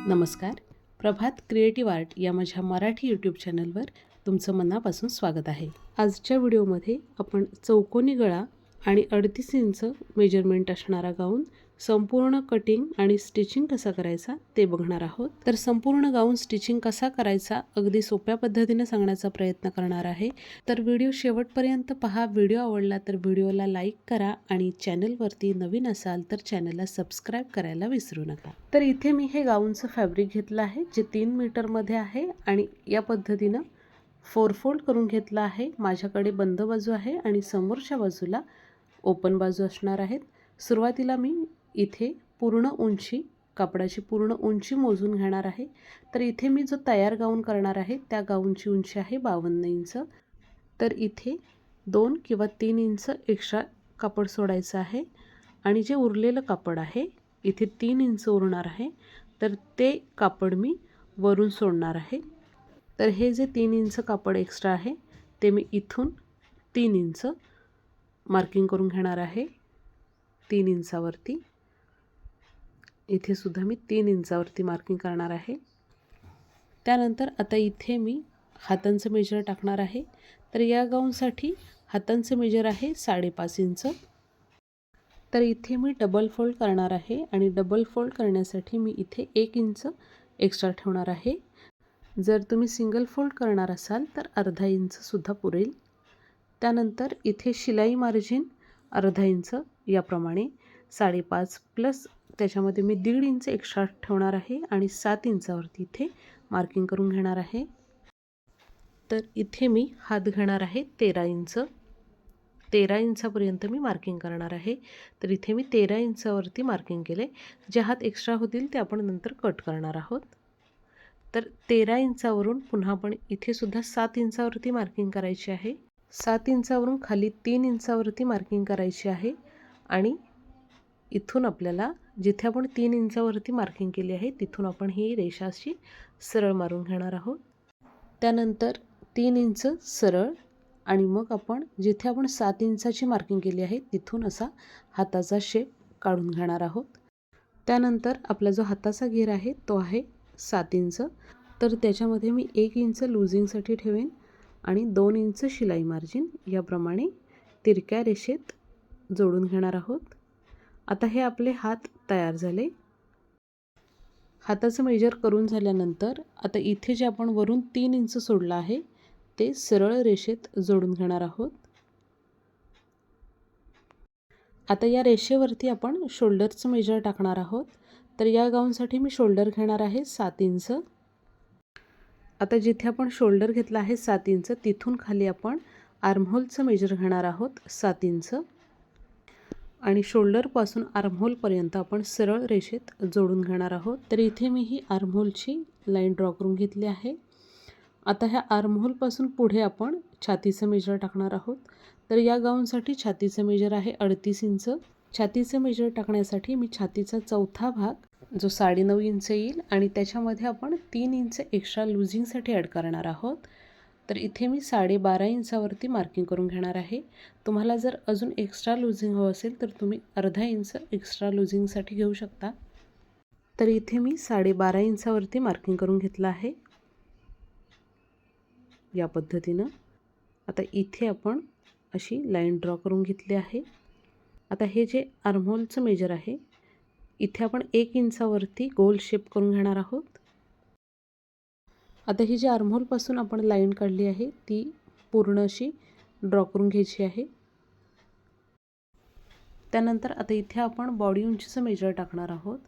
नमस्कार. प्रभात creative art या माझ्या मराठी यूट्यूब चॅनलवर तुमचं मनापासून स्वागत आहे. आजच्या व्हिडिओमध्ये आपण चौकोनी गळा आणि 38 इंच मेजरमेंट असणारा गाऊन संपूर्ण कटिंग आणि स्टिचिंग कसा करायचा ते बघणार आहोत. तर संपूर्ण गाऊन स्टिचिंग कसा करायचा अगदी सोप्या पद्धतीने सांगण्याचा प्रयत्न करणार आहे. तर व्हिडिओ शेवटपर्यंत पहा. व्हिडिओ आवडला तर व्हिडिओला लाईक करा आणि चॅनलवरती नवीन असाल तर चॅनलला सबस्क्राईब करायला विसरू नका. तर इथे मी हे गाऊनचं फॅब्रिक घेतलं आहे जे 3 मीटरमध्ये आहे आणि या पद्धतीनं 4 फोल्ड करून घेतलं आहे. माझ्याकडे बंद बाजू आहे आणि समोरच्या बाजूला ओपन बाजू असणार आहेत. सुरुवातीला मी इथे पूर्ण उंची कापडाची पूर्ण उंची मोजून घेणार आहे. तर इथे मी जो तयार गाऊन करणार आहे त्या गाऊनची उंची आहे 52 इंच. तर इथे 2 किंवा 3 इंच एक्स्ट्रा कापड सोडायचं आहे आणि जे उरलेलं कापड आहे इथे 3 इंच उरणार आहे. तर ते कापड मी वरून सोडणार आहे. तर हे जे 3 इंच कापड एक्स्ट्रा आहे ते मी इथून 3 इंच मार्किंग करून घेणार आहे. 3 इंचावरती इथे सुद्धा मी 3 इंचावरती मार्किंग करणार आहे. त्यानंतर आता इथे मी हातांचं मेजर टाकणार आहे. तर या गाऊनसाठी हातांचं मेजर आहे 5.5 इंच. तर इथे मी डबल फोल्ड करणार आहे आणि डबल फोल्ड करण्यासाठी मी इथे 1 इंच एक्स्ट्रा ठेवणार आहे. जर तुम्ही सिंगल फोल्ड करणार असाल तर अर्धा इंच सुद्धा पुरेल. त्यानंतर इथे शिलाई मार्जिन अर्धा इंच याप्रमाणे 5.5 प्लस त्याच्यामध्ये मी 1.5 इंच एक्स्ट्रा ठेवणार आहे आणि 7 इंचावरती इथे मार्किंग करून घेणार आहे. तर इथे मी हात घेणार आहे 13 इंच. 13 इंचापर्यंत मी मार्किंग करणार आहे. तर इथे मी 13 इंचावरती मार्किंग केले. जे हात एक्स्ट्रा होतील ते आपण नंतर कट करणार आहोत. तर 13 इंचावरून पुन्हा आपण इथे सुद्धा 7 इंचावरती मार्किंग करायची आहे. 7 इंचावरून खाली 3 इंचावरती मार्किंग करायची आहे आणि इथून आपल्याला जिथे आपण 3 इंचावरती मार्किंग केली आहे तिथून आपण ही रेषा अशी सरळ मारून घेणार आहोत. त्यानंतर 3 इंच सरळ आणि मग आपण जिथे आपण 7 इंचाची मार्किंग केली आहे तिथून असा हाताचा शेप काढून घेणार आहोत. त्यानंतर आपला जो हाताचा घेर आहे तो आहे 7 इंच. तर त्याच्यामध्ये मी 1 इंच लूजिंगसाठी ठेवेन आणि 2 इंच शिलाई मार्जिन याप्रमाणे तिरक्या रेषेत जोडून घेणार आहोत. आता हे आपले हात तयार झाले. हाताचं मेजर करून झाल्यानंतर आता इथे जे आपण वरून 3 इंच सोडलं आहे ते सरळ रेषेत जोडून घेणार आहोत. आता या रेषेवरती आपण शोल्डरचं मेजर टाकणार आहोत. तर या गाऊनसाठी मी शोल्डर घेणार आहे 7 इंच. आता जिथे आपण शोल्डर घेतला आहे 7 इंच तिथून खाली आपण आर्महोलचं मेजर घेणार आहोत 7 इंच आणि शोल्डरपासून आर्महोलपर्यंत आपण सरळ रेषेत जोडून घेणार आहोत. तर इथे मी ही आर्महोलची लाईन ड्रॉ करून घेतली आहे. आता ह्या आर्महोलपासून पुढे आपण छातीचं मेजर टाकणार आहोत. तर या गाऊनसाठी छातीचं मेजर आहे 38 इंच. छातीचं मेजर टाकण्यासाठी मी छातीचा चौथा भाग जो 9.5 इंच येईल आणि त्याच्यामध्ये आपण 3 इंच एक्स्ट्रा लूजिंगसाठी ॲड करणार आहोत. तर इथे मी 12.5 इंचावरती मार्किंग करून घेणार आहे. तुम्हाला जर अजून एक्स्ट्रा लूजिंग हवं असेल तर तुम्ही अर्धा इंच एक्स्ट्रा लूजिंगसाठी घेऊ शकता. तर इथे मी 12.5 इंचावरती मार्किंग करून घेतलं आहे या पद्धतीनं. आता इथे आपण अशी लाईन ड्रॉ करून घेतली आहे. आता हे जे आर्महोलचं मेजर आहे इथे आपण 1 इंचावरती गोल शेप करून घेणार आहोत. आता ही जी आर्महोलपासून आपण लाईन काढली आहे ती पूर्ण अशी ड्रॉ करून घ्यायची आहे. त्यानंतर आता इथे आपण बॉडी उंचीचं मेजर टाकणार आहोत.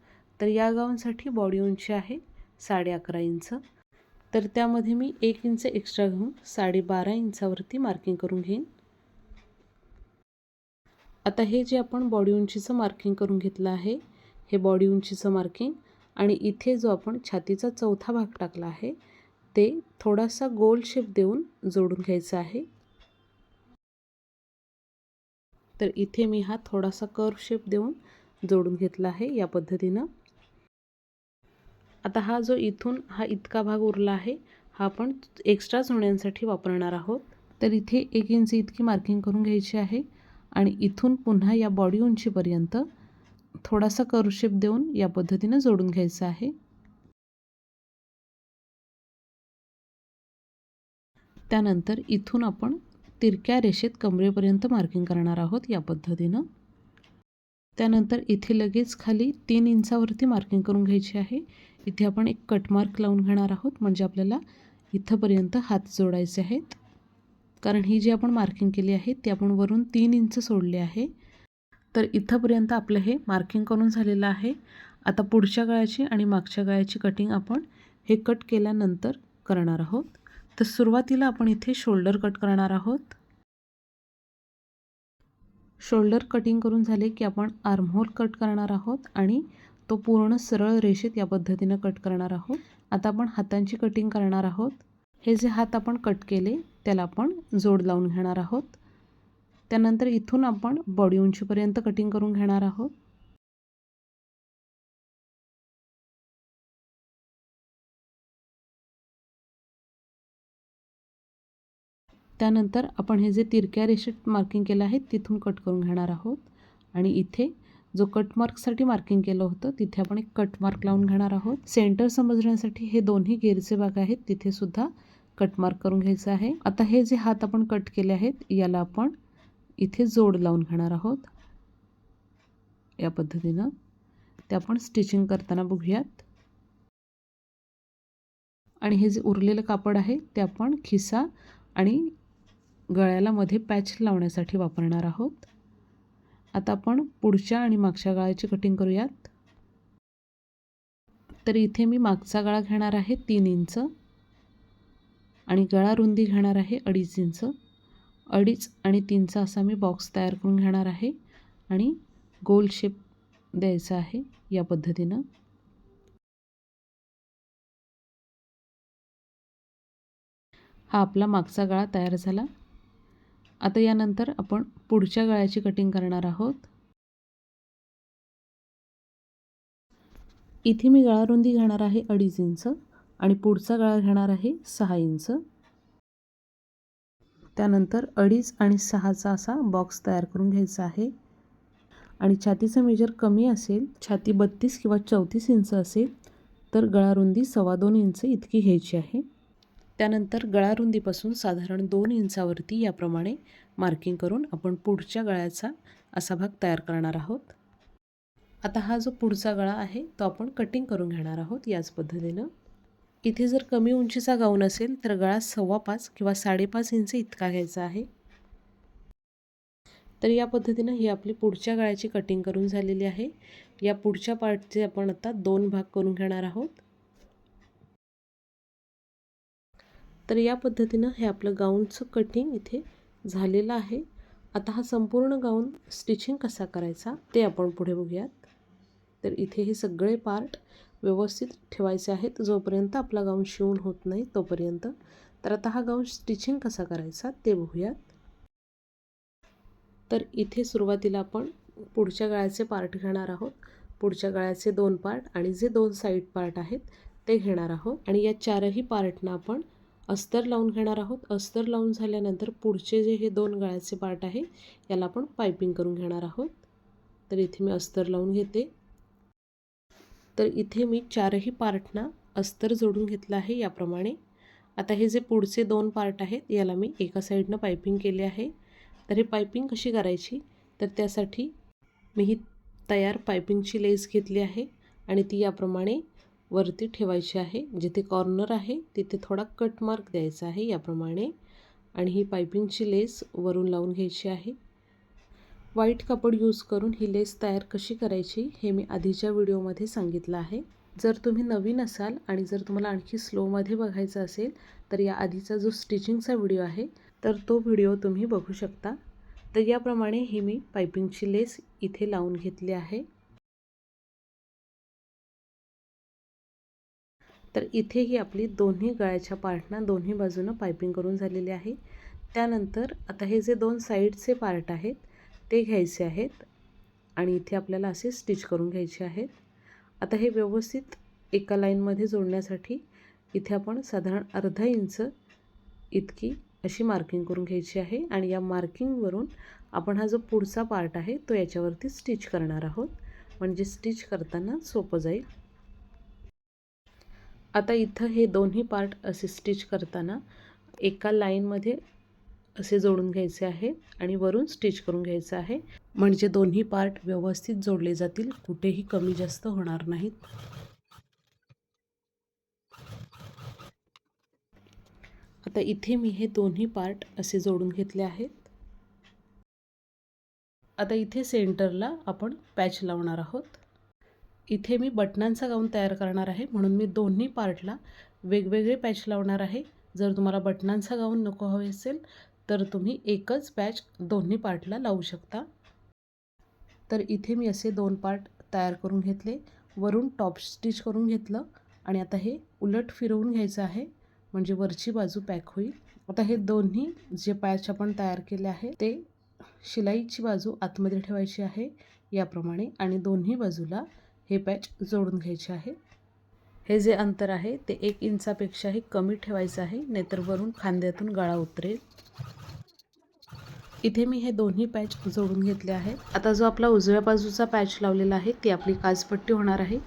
तर या गाऊनसाठी बॉडी उंची आहे 11.5 इंच. तर त्यामध्ये मी 1 इंच एक्स्ट्रा घेऊन 12.5 इंचावरती मार्किंग करून घेईन. आता हे जे आपण बॉडी उंचीचं मार्किंग करून घेतलं आहे हे बॉडी उंचीचं मार्किंग आणि इथे जो आपण छातीचा चौथा भाग टाकला आहे ते थोडासा गोल शेप देऊन जोडून घ्यायचा आहे. तर इथे मी हा थोडासा कर्व शेप देऊन जोडून घेतला आहे या पद्धतीनं. आता हा जो इथून हा इतका भाग उरला आहे हा आपण एक्स्ट्रा जोडण्यासाठी वापरणार आहोत. तर इथे 1 इंच इतकी मार्किंग करून घ्यायची आहे आणि इथून पुन्हा या बॉडी उंचीपर्यंत थोडासा कर्व शेप देऊन या पद्धतीनं जोडून घ्यायचं आहे. त्यानंतर इथून आपण तिरक्या रेषेत कमरेपर्यंत मार्किंग करणार आहोत या पद्धतीनं. त्यानंतर इथे लगेच खाली 3 इंचावरती मार्किंग करून घ्यायची आहे. इथे आपण एक कट मार्क लावून घेणार आहोत, म्हणजे आपल्याला इथंपर्यंत हात जोडायचे आहेत. कारण ही जी आपण मार्किंग केली आहे ती आपण वरून 3 इंच सोडले आहे. तर इथंपर्यंत आपलं हे मार्किंग करून झालेलं आहे. आता पुढच्या गळ्याची आणि मागच्या गळ्याची कटिंग आपण हे कट केल्यानंतर करणार आहोत. तर सुरुवातीला आपण इथे शोल्डर कट करणार आहोत. शोल्डर कटिंग करून झाले की आपण आर्महोल कट करणार आहोत आणि तो पूर्ण सरळ रेषेत या पद्धतीनं कट करणार आहोत. आता आपण हातांची कटिंग करणार आहोत. हे जे हात आपण कट केले त्याला आपण जोड लावून घेणार आहोत. त्यानंतर इथून आपण बॉडी उंचीपर्यंत कटिंग करून घेणार आहोत. त्यानंतर आपण हे जे तिरक्या रेषेत मार्किंग केलं आहे तिथून कट करून घेणार आहोत आणि इथे जो कट मार्कसाठी मार्किंग केलं होतं तिथे आपण एक कट मार्क लावून घेणार आहोत. सेंटर समजण्यासाठी हे दोन्ही गेरचे भाग आहेत तिथे सुद्धा कट मार्क करून घ्यायचं आहे. आता हे जे हात आपण कट केले आहेत याला आपण इथे जोड लावून घेणार आहोत या पद्धतीनं. ते आपण स्टिचिंग करताना बघूयात. आणि हे जे उरलेलं कापड आहे ते आपण खिसा आणि गळ्याला मध्ये पॅच लावण्यासाठी वापरणार आहोत. आता आपण पुढच्या आणि मागच्या गळ्याची कटिंग करूयात. तर इथे मी मागचा गळा घेणार आहे 3 इंच आणि गळा रुंदी घेणार आहे 2.5 इंच. 2.5 आणि 3चा असा मी बॉक्स तयार करून घेणार आहे आणि गोल शेप द्यायचा आहे या पद्धतीनं. हा आपला मागचा गळा तयार झाला. आता यानंतर आपण पुढच्या गळ्याची कटिंग करणार आहोत. इथे मी गळा रुंदी घेणार आहे 2.5 इंच आणि पुढचा गळा घेणार आहे 6 इंच. त्यानंतर 2.5 आणि 6चा असा बॉक्स तयार करून घ्यायचा आहे आणि छातीचं मेजर कमी असेल, छाती 32 किंवा 34 इंच असेल तर गळा रुंदी 2.25 इंच इतकी घ्यायची आहे. त्यानंतर गळा रुंदीपासून साधारण 2 इंचावरती याप्रमाणे मार्किंग करून आपण पुढच्या गळ्याचा असा भाग तयार करणार आहोत. आता हा जो पुढचा गळा आहे तो आपण कटिंग करून घेणार आहोत याच पद्धतीनं. इथे जर कमी उंचीचा गाऊन असेल तर गळा 5.25 किंवा 5.5 इंच इतका घ्यायचा आहे. तर या पद्धतीनं ही आपली पुढच्या गळ्याची कटिंग करून झालेली आहे. या पुढच्या पार्टचे आपण आता 2 भाग करून घेणार आहोत. तर या पद्धतीनं हे आपलं गाऊनचं कटिंग इथे झालेलं आहे. आता हा संपूर्ण गाऊन स्टिचिंग कसा करायचा ते आपण पुढे बघूयात. तर इथे हे सगळे पार्ट व्यवस्थित ठेवायचे आहेत जोपर्यंत आपला गाऊन शिवून होत नाही तोपर्यंत. तर आता हा गाऊन स्टिचिंग कसा करायचा ते बघूयात. तर इथे सुरुवातीला आपण पुढच्या गळ्याचे पार्ट घेणार आहोत. पुढच्या गळ्याचे 2 पार्ट आणि जे 2 साईड पार्ट आहेत ते घेणार आहोत आणि या 4ही पार्टना आपण अस्तर लावून घेणार आहोत. अस्तर लावून झाल्यानंतर पुढचे जे हे 2 गळ्याचे पार्ट आहे याला आपण पायपिंग करून घेणार आहोत. तर इथे मी अस्तर लावून घेते. तर इथे मी 4ही पार्टना अस्तर जोडून घेतलं आहे याप्रमाणे. आता हे जे पुढचे 2 पार्ट आहेत याला मी एका साईडनं पायपिंग केले आहे. तर हे पायपिंग कशी करायची तर त्यासाठी मी ही तयार पायपिंगची लेस घेतली आहे आणि ती याप्रमाणे वरती ठेवायची आहे. जिथे कॉर्नर आहे तिथे थोडा कट मार्क द्यायचा आहे याप्रमाणे आणि ही पायपिंगची लेस वरून लावून घ्यायची आहे. व्हाईट कापड यूज करून ही लेस तयार कशी करायची हे मी आधीच्या व्हिडिओमध्ये सांगितलं आहे. जर तुम्ही नवीन असाल आणि जर तुम्हाला आणखी स्लोमध्ये बघायचं असेल तर या आधीचा जो स्टिचिंगचा व्हिडिओ आहे तर तो व्हिडिओ तुम्ही बघू शकता. तर याप्रमाणे ही मी पायपिंगची लेस इथे लावून घेतली आहे. तर इथे ही आपली दोन्ही गळ्याच्या पार्टना दोन्ही बाजूनं पायपिंग करून झालेली आहे. त्यानंतर आता हे जे 2 साईडचे पार्ट आहेत ते घ्यायचे आहेत आणि इथे आपल्याला असे स्टिच करून घ्यायचे आहेत. आता हे व्यवस्थित एका लाईनमध्ये जोडण्यासाठी इथे आपण साधारण अर्धा इंच इतकी अशी मार्किंग करून घ्यायची आहे आणि या मार्किंगवरून आपण हा जो पुढचा पार्ट आहे तो याच्यावरती स्टिच करणार आहोत, म्हणजे स्टिच करताना सोपं जाईल. आता इथं हे दोन्ही पार्ट असे स्टिच करताना एका लाईनमध्ये असे जोडून घ्यायचे आहे आणि वरून स्टिच करून घ्यायचं आहे, म्हणजे दोन्ही पार्ट व्यवस्थित जोडले जातील, कुठेही कमी जास्त होणार नाहीत. आता इथे मी हे दोन्ही पार्ट असे जोडून घेतले आहेत. आता इथे सेंटरला आपण पॅच लावणार आहोत. इथे मी बटनांचा गाऊन तयार करणार आहे, म्हणून मी दोन्ही पार्टला वेगवेगळे पॅच लावणार आहे. जर तुम्हाला बटनांचा गाऊन नको हवे असेल तर तुम्ही एकच पॅच दोन्ही पार्टला लावू शकता. तर इथे मी असे 2 पार्ट तयार करून घेतले, वरून टॉप स्टिच करून घेतलं आणि आता हे उलट फिरवून घ्यायचं आहे, म्हणजे वरची बाजू पॅक होईल. आता हे दोन्ही जे पॅच आपण तयार केले आहे ते शिलाईची बाजू आतमध्ये ठेवायची आहे याप्रमाणे, आणि दोन्ही बाजूला हे पॅच जोडून घ्यायचे आहे. हे जे अंतर आहे ते 1 इंचापेक्षाही कमी ठेवायचं आहे, नाहीतर वरून खांद्यातून गळा उतरेल. इथे मी हे दोन्ही पॅच जोडून घेतले आहेत. आता जो आपला उजव्या बाजूचा पॅच लावलेला आहे ती आपली काजपट्टी होणार आहे.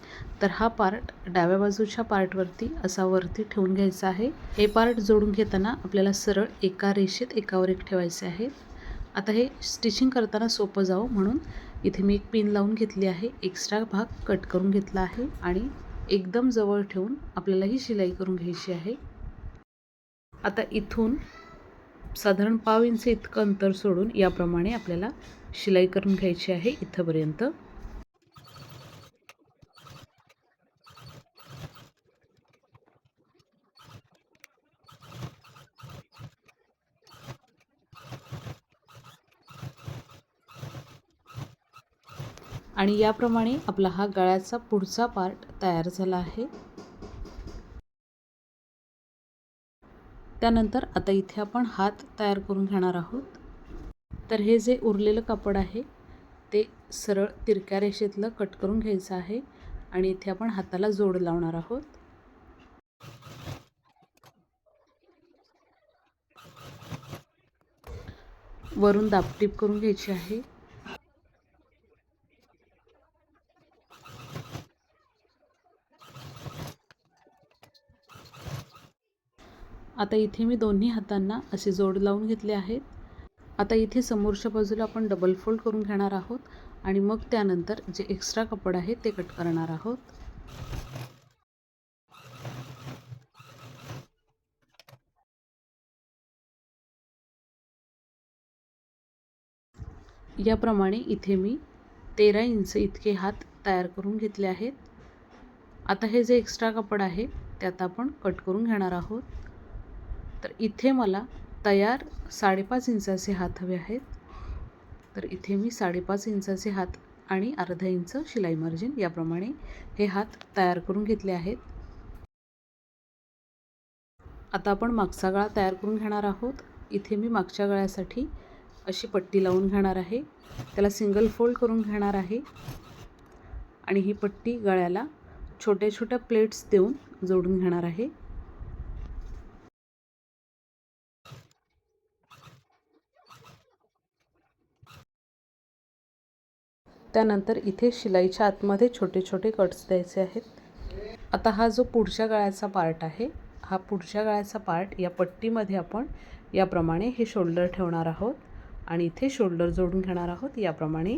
तर हा पार्ट डाव्या बाजूच्या पार्टवरती असा वरती ठेवून घ्यायचा आहे. हे पार्ट जोडून घेताना आपल्याला सरळ एका रेषेत एकावर एक ठेवायचे आहे. आता हे स्टिचिंग करताना सोपं जावं म्हणून इथे मी एक पिन लावून घेतली आहे. एक्स्ट्रा भाग कट करून घेतला आहे आणि एकदम जवळ ठेवून आपल्याला ही शिलाई करून घ्यायची आहे. आता इथून साधारण पाव इंच इतकं अंतर सोडून याप्रमाणे आपल्याला शिलाई करून घ्यायची आहे इथंपर्यंत. आणि याप्रमाणे आपला हा गळ्याचा पुढचा पार्ट तयार झाला आहे. त्यानंतर आता इथे आपण हात तयार करून घेणार आहोत. तर हे जे उरलेलं कापड आहे ते सरळ तिरक्या रेषेतलं कट करून घ्यायचं आहे आणि इथे आपण हाताला जोड लावणार आहोत. वरून दाबटीप करून घ्यायची आहे. आता इथे मी दोन्ही हातांना असे जोड लावून घेतले आहेत. आता इथे समोरच्या बाजूला आपण डबल फोल्ड करून घेणार आहोत आणि मग त्यानंतर जे एक्स्ट्रा कापड आहे ते कट करणार आहोत. याप्रमाणे इथे मी 13 इंच इतके हात तयार करून घेतले आहेत. आता हे जे एक्स्ट्रा कापड आहे ते आता आपण कट करून घेणार आहोत. तर इथे मला तयार 5.5 इंचाचे हात हवे आहेत. तर इथे मी 5.5 इंचाचे हात आणि अर्धा इंच शिलाई मार्जिन याप्रमाणे हे हात तयार करून घेतले आहेत. आता आपण मागचा गळा तयार करून घेणार आहोत. इथे मी मागच्या गळ्यासाठी अशी पट्टी लावून घेणार आहे. त्याला सिंगल फोल्ड करून घेणार आहे आणि ही पट्टी गळ्याला छोट्या छोट्या प्लेट्स देऊन जोडून घेणार आहे. त्यानंतर इथे शिलाईच्या आतमध्ये छोटे छोटे कट्स द्यायचे आहेत. आता हा जो पुढच्या गळ्याचा पार्ट आहे, हा पुढच्या गळ्याचा पार्ट या पट्टीमध्ये आपण याप्रमाणे हे शोल्डर ठेवणार आहोत आणि इथे शोल्डर जोडून घेणार आहोत याप्रमाणे.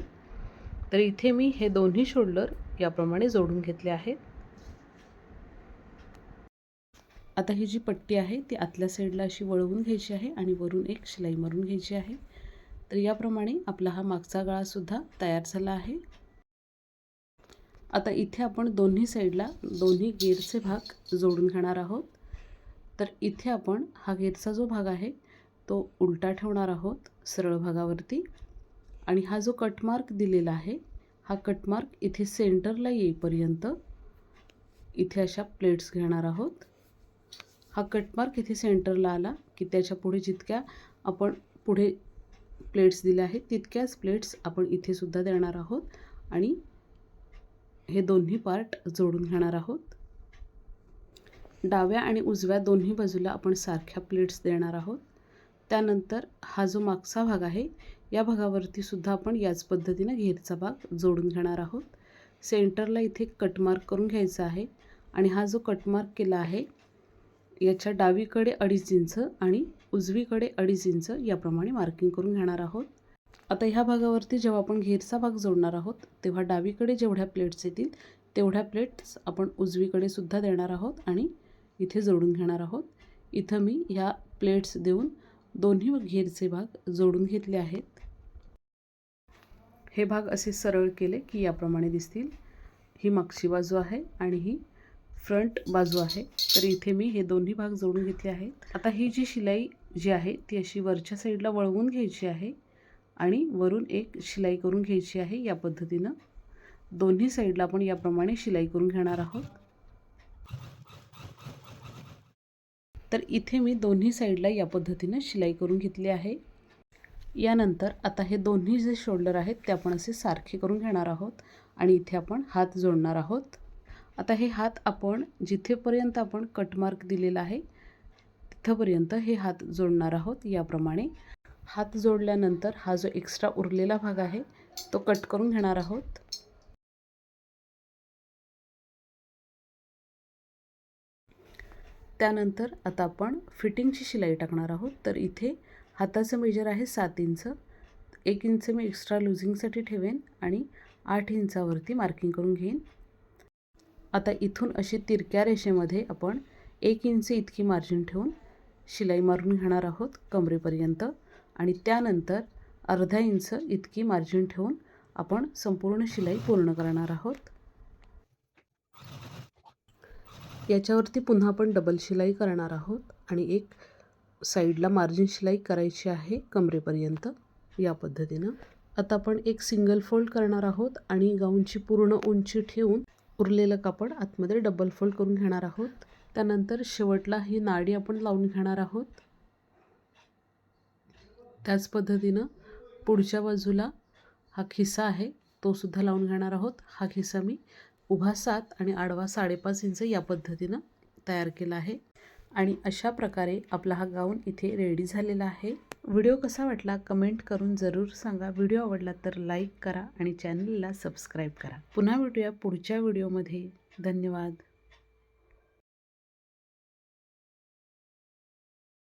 तर इथे मी हे दोन्ही शोल्डर याप्रमाणे जोडून घेतले आहेत. आता ही जी पट्टी आहे ती आतल्या साईडला अशी वळवून घ्यायची आहे आणि वरून एक शिलाई मारून घ्यायची आहे. तर याप्रमाणे आपला हा मागचा गळासुद्धा तयार झाला आहे. आता इथे आपण दोन्ही साईडला दोन्ही घेरचे भाग जोडून घेणार आहोत. तर इथे आपण हा घेरचा जो भाग आहे तो उलटा ठेवणार आहोत सरळ भागावरती, आणि हा जो कटमार्क दिलेला आहे हा कटमार्क इथे सेंटरला येईपर्यंत इथे अशा प्लेट्स घेणार आहोत. हा कटमार्क इथे सेंटरला आला की त्याच्या पुढे जितक्या आपण पुढे प्लेट्स दिल्या आहेत तितक्याच प्लेट्स आपण इथे सुद्धा देणार आहोत आणि हे दोन्ही पार्ट जोडून घेणार आहोत. डाव्या आणि उजव्या दोन्ही बाजूला आपण सारख्या प्लेट्स देणार आहोत. त्यानंतर हा जो मागचा भाग आहे या भागावरती सुद्धा आपण याच पद्धतीने घेरचा भाग जोडून घेणार आहोत. सेंटरला इथे कटमार्क करून घ्यायचा आहे आणि हा जो कटमार्क केला आहे याच्या डावीकडे 2.5 इंच आणि उजवीकडे 2.5 इंच याप्रमाणे मार्किंग करून घेणार आहोत. आता ह्या भागावरती जेव्हा आपण घेरचा भाग जोडणार आहोत तेव्हा डावीकडे जेवढ्या प्लेट्स येतील तेवढ्या प्लेट्स आपण उजवीकडे सुद्धा देणार आहोत आणि इथे जोडून घेणार आहोत. इथं मी ह्या प्लेट्स देऊन दोन्ही घेरचे भाग जोडून घेतले आहेत. हे भाग असे सरळ केले की याप्रमाणे दिसतील. ही मागची बाजू आहे आणि ही फ्रंट बाजू आहे. तर इथे मी हे दोन्ही भाग जोडून घेतले आहेत. आता ही जी शिलाई जी आहे ती अशी वरच्या साईडला वळवून घ्यायची आहे आणि वरून एक शिलाई करून घ्यायची आहे. या पद्धतीनं दोन्ही साईडला आपण याप्रमाणे शिलाई करून घेणार आहोत. तर इथे मी दोन्ही साईडला या पद्धतीनं शिलाई करून घेतली आहे. यानंतर आता हे दोन्ही जे शोल्डर आहेत ते आपण असे सारखे करून घेणार आहोत आणि इथे आपण हात जोडणार आहोत. आता हे हात आपण जिथेपर्यंत आपण कटमार्क दिलेला आहे तिथंपर्यंत हे हात जोडणार आहोत. याप्रमाणे हात जोडल्यानंतर हा जो एक्स्ट्रा उरलेला भाग आहे तो कट करून घेणार आहोत. त्यानंतर आता आपण फिटिंगची शिलाई टाकणार आहोत. तर इथे हाताचं मेजर आहे 7 इंच. 1 इंच मी एक्स्ट्रा लूजिंगसाठी ठेवेन आणि 8 इंचावरती मार्किंग करून घेईन. आता इथून अशी तिरक्या रेषेमध्ये आपण 1 इंच इतकी मार्जिन ठेवून शिलाई मारून घेणार आहोत कमरेपर्यंत आणि त्यानंतर अर्धा इंच इतकी मार्जिन ठेवून आपण संपूर्ण शिलाई पूर्ण करणार आहोत. याच्यावरती पुन्हा आपण डबल शिलाई करणार आहोत आणि एक साईडला मार्जिन शिलाई करायची आहे कमरेपर्यंत. या पद्धतीनं आता आपण एक सिंगल फोल्ड करणार आहोत आणि गाऊनची पूर्ण उंची ठेवून उरलेलं कापड आतमध्ये डबल फोल्ड करून घेणार आहोत. त्यानंतर शेवटला ही नाडी आपण लावून घेणार आहोत. त्याच पद्धतीनं पुढच्या बाजूला हा खिसा आहे तो सुद्धा लावून घेणार आहोत. हा खिसा मी उभा 7 आणि आडवा 5.5 इंच या पद्धतीनं तयार केला आहे आणि अशा प्रकारे आपला हा गाऊन इथे रेडी झालेला आहे. व्हिडिओ कसा वाटला कमेंट करून जरूर सांगा. व्हिडिओ आवडला तर लाईक करा आणि चॅनलला सबस्क्राईब करा. पुन्हा भेटूया पुढच्या व्हिडिओमध्ये. धन्यवाद.